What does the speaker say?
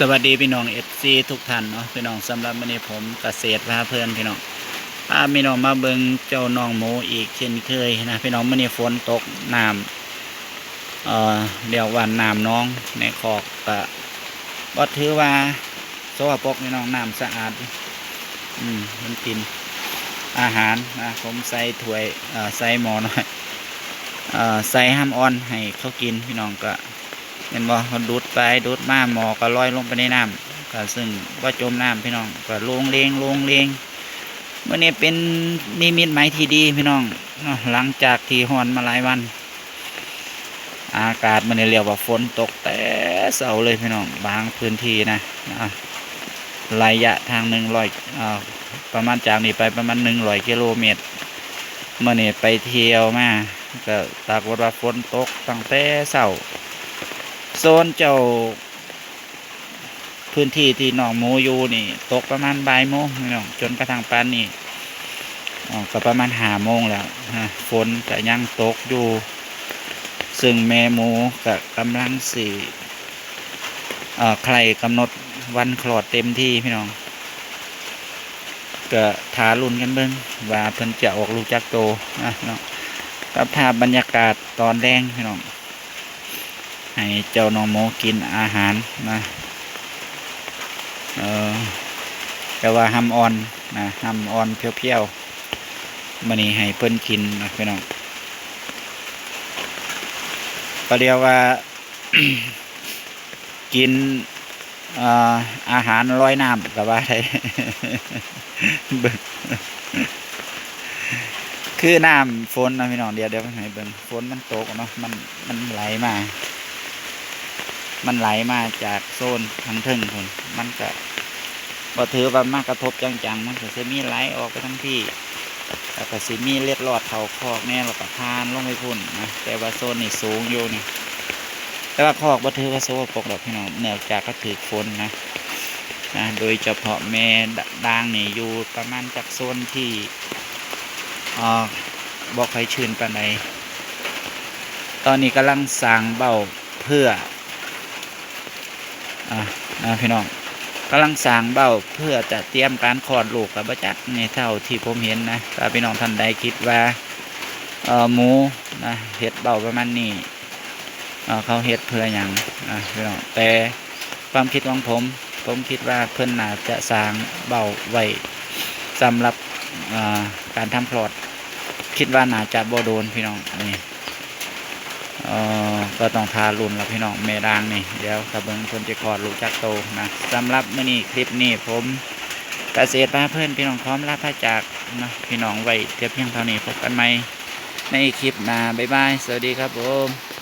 สวัสดีพี่น้องFCทุกท่านเนาะพี่น้องสำหรับวันนี้ผมเกษตรพาเพื่อนพี่น้องพี่น้องมาเบิ่งเจ้าน้องหมูอีกเช่นเคยนะพี่น้องวันนี้ฝนตกน้ำเรียกว่าน้ำน้องในคอกก็ถือว่าสกปรกพี่น้องน้ำสะอาดมันกินอาหารนะผมใส่ถ้วยใส่หม้อหน่อยใส่ห้ามอ่อนให้เขากินพี่น้องก็เห็นบ่เขาดูดไปดูดมาหมอก็ลอยลงไปในน้ำก็ซึ่งว่าจมน้ำพี่น้องก็ลงเลงเมื่อนี้เป็นนิมิตหมายที่ดีพี่น้องหลังจากที่ฮ้อนมาหลายวันอากาศมันเรียกว่าฝนตกแต่เช้าเลยพี่น้องบางพื้นที่นะระยะทางประมาณจากนี้ไปประมาณ100 กิโลเมตรเมื่อนี้ไปเที่ยวมาก็ปรากฏว่าฝนตกตั้งแต่เช้าโซนเจ้าพื้นที่ที่หนองหมูอยู่นี่ตกประมาณบ่ายโมงพี่น้องจนกระทั่งปานนี้ก็ประมาณ5 โมงแล้วฝนก็ยังตกอยู่ซึ่งแม่หมูก็กำลังใครกำหนดวันคลอดเต็มที่พี่น้องก็ทารุนกันเบิ่งว่าเพิ่นจะออกลูกจักโตนะเนาะกับภาพบรรยากาศตอนแดงพี่น้องให้เจ้าน้องหมูกินอาหารนะแต่ว่าห้ำอ่อนนะห้ำอ่อนเพียวๆมันนี่ให้เพิ่นกินนะพี่น้องก็เรียกว่า กินอาหารร้อยน้ำกับว่าไทย คือน้ำฝนนะพี่น้องเดี๋ยวให้เบิ่งฝนมันตกเนาะมันไหลมาจากโซนทางเทิงคนมันก็ถือว่ามากระทบจังๆมันก็จะมีไหลออกไปทั้งที่แล้วก็สิมีเลือดรอดเข่าคอกแน่แล้วก็ทานลงไปพุ่นนะแต่ว่าโซนนี่สูงอยู่นี่แต่ว่าคอกบ่ถือว่าโซปกดอกพี่น้องเนื่องจากก็ถือฝนนะโดยเฉพาะแม่ด่างนี่อยู่ประมาณจากโซนที่บอกใครชื่นปานใดตอนนี้กำลังสร้างเบ้าเพื่อพี่น้องกำลังสร้างเบ้าเพื่อจะเตรียมการคลอดลูกกับบัจักในเท่าที่ผมเห็นนะถ้าพี่น้องท่านใดคิดว่าหมูนะเห็ดเบ้าประมาณนี้เขาเห็ดเพื่ออย่างพี่น้องแต่ความคิดของผมคิดว่าเพิ่นน่าจะสร้างเบ้าไว้สำหรับการทำคลอดคิดว่าน่าจะบ่โดนพี่น้องนี่ก็ต้องทารุนแล้วพี่น้องแม่ด่างนี่เดี๋ยวกระเบื้องคนจะคลอดลูกจักโตนะสำหรับมื้อนี้คลิปนี้ผมเกษตรพาเพื่อนพี่น้องพร้อมลาพระจากนะพี่น้องไว้เพียงเท่านี้พบกันใหม่ในคลิปหน้าบ๊ายบายสวัสดีครับผม